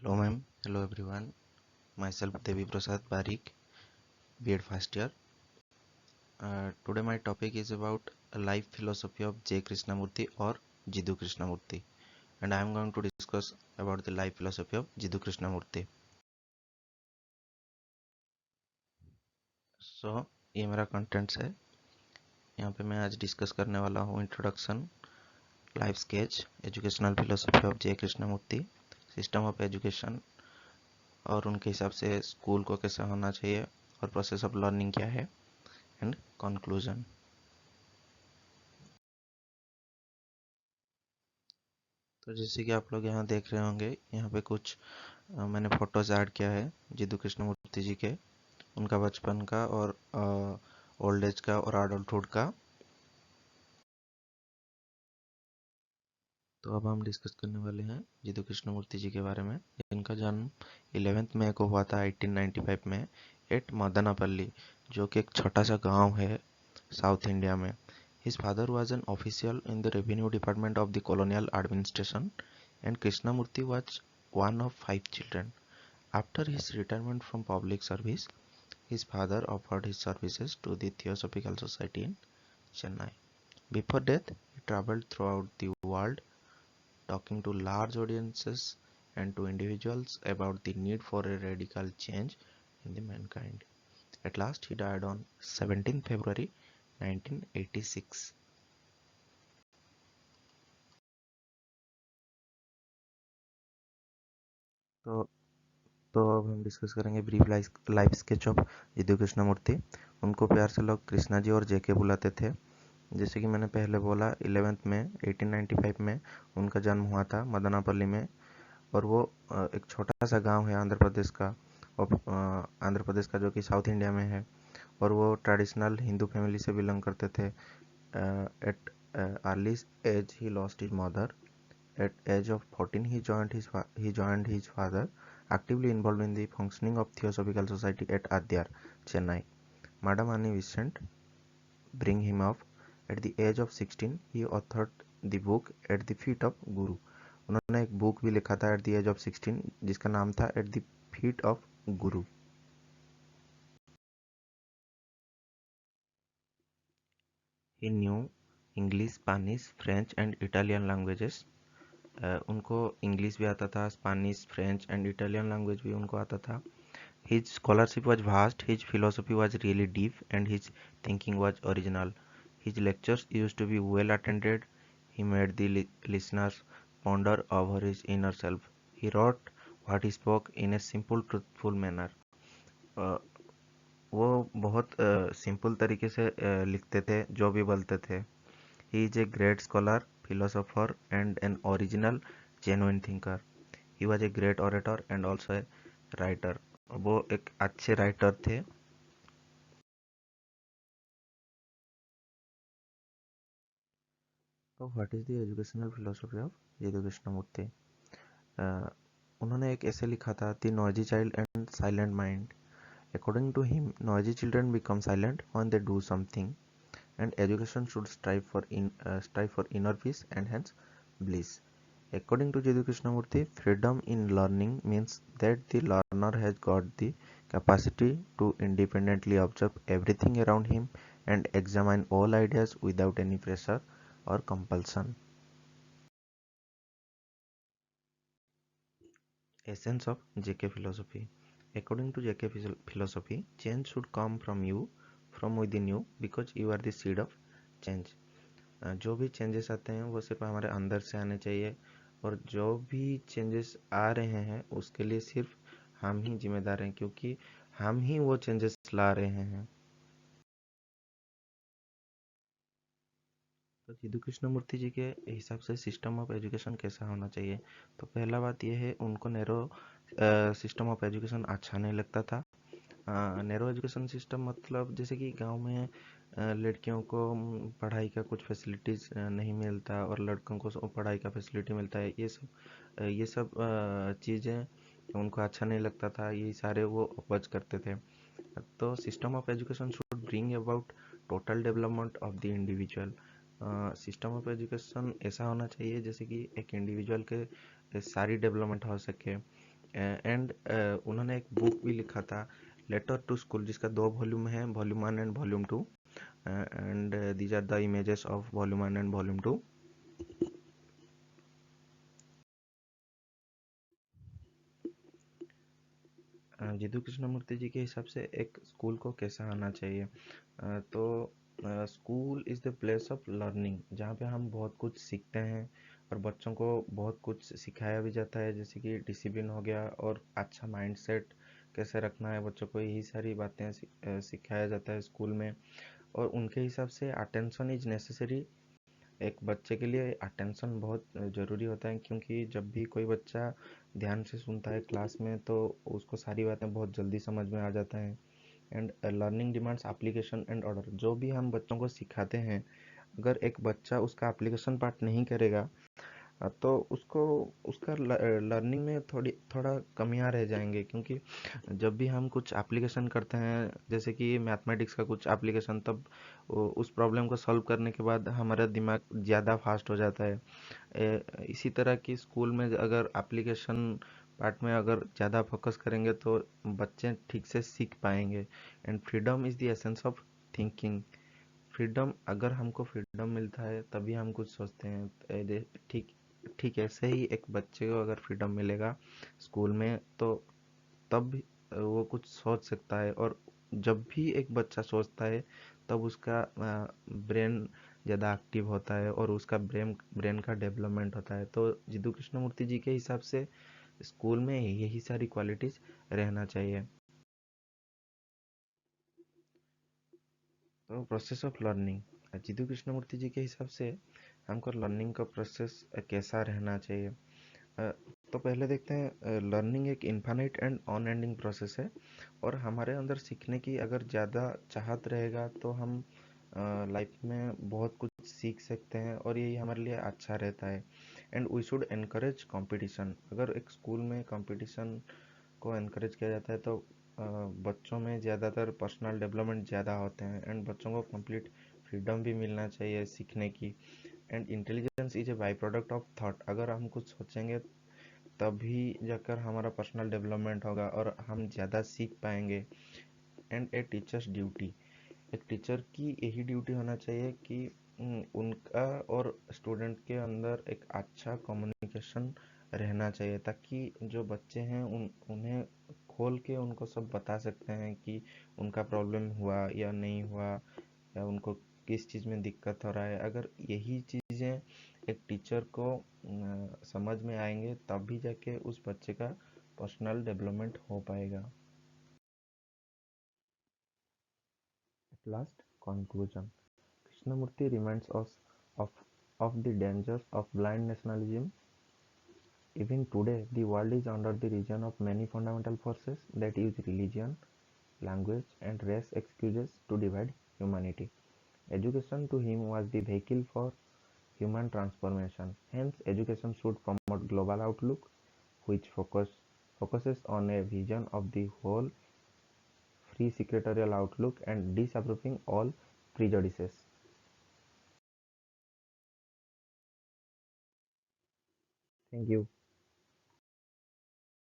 Hello ma'am, hello everyone. Myself Devi Prasad Parikh, B.Ed first year. Today my topic is about a life philosophy of J. Krishnamurti or Jiddu Krishnamurti, and I am going to discuss about the life philosophy of Jiddu Krishnamurti. So ये मेरा contents है. यहाँ पे मैं आज discuss करने वाला हूँ introduction, life sketch, educational philosophy of J Krishnamurti, system of education और उनके हिसाब से स्कूल को कैसे होना चाहिए और प्रोसेस ऑफ लर्निंग क्या है, एंड कंक्लूजन. तो जैसे कि आप लोग यहाँ देख रहे होंगे, यहाँ पे कुछ मैंने फोटोज ऐड किया है जिद्दू कृष्णमूर्ति जी के, उनका बचपन का और ओल्ड एज का और अडल्टहुड का. तो अब हम डिस्कस करने वाले हैं जिद्दू कृष्णमूर्ति जी के बारे में. इनका जन्म 11 मई को हुआ था 1895 में एट मदनापल्ली, जो कि एक छोटा सा गांव है साउथ इंडिया में. His father was an official in the revenue department of the colonial administration, and Krishnamurti was one of 5 children. After his retirement from public service, his father offered his services to the Theosophical Society in Chennai. Before death, he traveled throughout the world, talking to large audiences and to individuals about the need for a radical change in the mankind. At last, he died on 17 February 1986. तो अब हम discuss करेंगे brief life sketch of Jiddu Krishnamurti. उनको प्यार से लोग कृष्णा जी और जेके बुलाते थे. जैसे कि मैंने पहले बोला, 11 में 1895 में उनका जन्म हुआ था मदनापल्ली में, और वो एक छोटा सा गांव है आंध्र प्रदेश का, और आंध्र प्रदेश का जो कि साउथ इंडिया में है. और वो ट्रेडिशनल हिंदू फैमिली से बिलोंग करते थे. एट अर्ली एज ही lost his mother. At age of 14, he joined his father, actively involved in the functioning of Theosophical Society at Adyar, Chennai. Madam Annie Besant bring him up. At the age of 16, he authored the book At the Feet of Guru. उन्होंने एक book भी लिखा था at the age of 16, जिसका नाम था At the Feet of Guru. He knew English, Spanish, French and Italian languages. उनको English भी आता था, Spanish, French and Italian language भी उनको आता था. His scholarship was vast, his philosophy was really deep, and his thinking was original. His lectures used to be well attended. He made the listeners ponder over his inner self. He wrote what he spoke in a simple, truthful manner. Uh, वो बहुत simple तरीके से लिखते थे जो भी बोलते थे. He is a great scholar, philosopher, and an original, genuine thinker. He was a great orator and also a writer. वो एक अच्छे राइटर थे. तो what is the educational philosophy of Jiddu Krishnamurti. उन्होंने एक ऐसे लिखा था, the noisy child and silent mind. According to him, noisy children become silent when they do something, and education should strive for inner peace and hence bliss. According to Jiddu Krishnamurti, freedom in learning means that the learner has got the capacity to independently observe everything around him and examine all ideas without any pressure or compulsion. Essence of JK philosophy. According to JK philosophy, change should come from you, from within you, because you are the seed of change. जो भी changes आते हैं वो सिर्फ हमारे अंदर से आने चाहिए, और जो भी चेंजेस आ रहे हैं उसके लिए सिर्फ हम ही जिम्मेदार हैं, क्योंकि हम ही वो चेंजेस ला रहे हैं. तो जिद्दू कृष्णमूर्ति जी के हिसाब से सिस्टम ऑफ एजुकेशन कैसा होना चाहिए. तो पहला बात यह है, उनको नैरो सिस्टम ऑफ एजुकेशन अच्छा नहीं लगता था. नैरो एजुकेशन सिस्टम मतलब जैसे कि गांव में लड़कियों को पढ़ाई का कुछ फैसिलिटीज़ नहीं मिलता और लड़कों को पढ़ाई का फैसिलिटी मिलता है. ये सब चीज़ें उनको अच्छा नहीं लगता था. ये सारे वो अपोज करते थे. तो system of education should bring about total development of the individual. System of education ऐसा होना चाहिए जैसे कि एक इंडिविजुअल के सारी डेवलपमेंट हो सके. एंड उन्होंने एक बुक भी लिखा था, लेटर टू स्कूल, जिसका 2 वॉल्यूम है, volume 1 and volume 2, and these are the images of volume 1 and volume 2। Jiddu Krishnamurti ji के हिसाब से एक स्कूल को कैसा आना चाहिए, तो school is the place of learning, जहाँ पे हम बहुत कुछ सीखते हैं और बच्चों को बहुत कुछ सिखाया भी जाता है, जैसे कि डिसिप्लिन हो गया और अच्छा माइंडसेट कैसे रखना है बच्चों को, यही सारी बातें सिखाया जाता है स्कूल में। और उनके हिसाब से अटेंशन इज नेसेसरी, एक बच्चे के लिए अटेंशन बहुत ज़रूरी होता है, क्योंकि जब भी कोई बच्चा ध्यान से सुनता है क्लास में तो उसको सारी बातें बहुत जल्दी समझ में आ जाता है। And learning demands application and order, जो भी हम बच्चों को सिखाते हैं, अगर एक बच्चा उसका एप्लीकेशन पार्ट नहीं करेगा, तो उसको उसका लर्निंग में थोड़ा कमियां रह जाएंगे, क्योंकि जब भी हम कुछ एप्लीकेशन करते हैं, जैसे कि मैथमेटिक्स का कुछ एप्लीकेशन, तब उस प्रॉब्लम को सॉल्व करने के बाद हमारा दिमाग ज़्यादा फास्ट हो जाता है। इसी तरह की स्कूल में अगर एप्लीकेशन पार्ट में अगर ज़्यादा फोकस करेंगे तो बच्चे ठीक से सीख पाएंगे। And freedom is the essence of thinking, freedom, अगर हमको फ्रीडम मिलता है तभी हम कुछ सोचते हैं। ठीक ठीक ऐसे ही एक बच्चे को अगर फ्रीडम मिलेगा स्कूल में, तो तब वो कुछ सोच सकता है। और जब भी एक बच्चा सोचता है तब उसका ब्रेन ज़्यादा एक्टिव होता है और उसका ब्रेन ब्रेन का डेवलपमेंट होता है। तो जिदू कृष्णमूर्ति जी के हिसाब से स्कूल में यही सारी क्वालिटीज रहना चाहिए। तो process of learning, जिदू Krishnamurti ji के हिसाब से हमको लर्निंग का प्रोसेस कैसा रहना चाहिए। तो पहले देखते हैं, लर्निंग एक infinite and on ending process है, और हमारे अंदर सीखने की अगर ज़्यादा चाहत रहेगा तो हम लाइफ में बहुत कुछ सीख सकते हैं, और यही हमारे लिए अच्छा रहता है। And we should encourage competition, अगर एक स्कूल में कंपटीशन को एनकरेज किया जाता है तो बच्चों में ज़्यादातर पर्सनल डेवलपमेंट ज़्यादा होते हैं, एंड बच्चों को कंप्लीट फ्रीडम भी मिलना चाहिए सीखने की। And intelligence is a by product of thought, अगर हम कुछ सोचेंगे तभी जाकर हमारा पर्सनल डेवलपमेंट होगा और हम ज़्यादा सीख पाएंगे। एंड ए टीचर्स ड्यूटी, एक टीचर की यही ड्यूटी होना चाहिए कि उनका और स्टूडेंट के अंदर एक अच्छा कम्युनिकेशन रहना चाहिए, ताकि जो बच्चे हैं उन्हें खोल के उनको सब बता सकते हैं कि उनका प्रॉब्लम हुआ या नहीं हुआ, या उनको किस चीज़ में दिक्कत हो रहा है। अगर यही चीज़ें एक टीचर को समझ में आएंगे तभी जाके उस बच्चे का पर्सनल डेवलपमेंट हो पाएगा। At last, conclusion. Krishnamurti reminds us of, of the dangers of blind nationalism. Even today, the world is under the region of many fundamental forces that use religion, language, and race excuses to divide humanity. Education to him was the vehicle for human transformation. Hence, education should promote global outlook, which focuses on a vision of the whole, free secretarial outlook, and disapproving all prejudices. Thank you.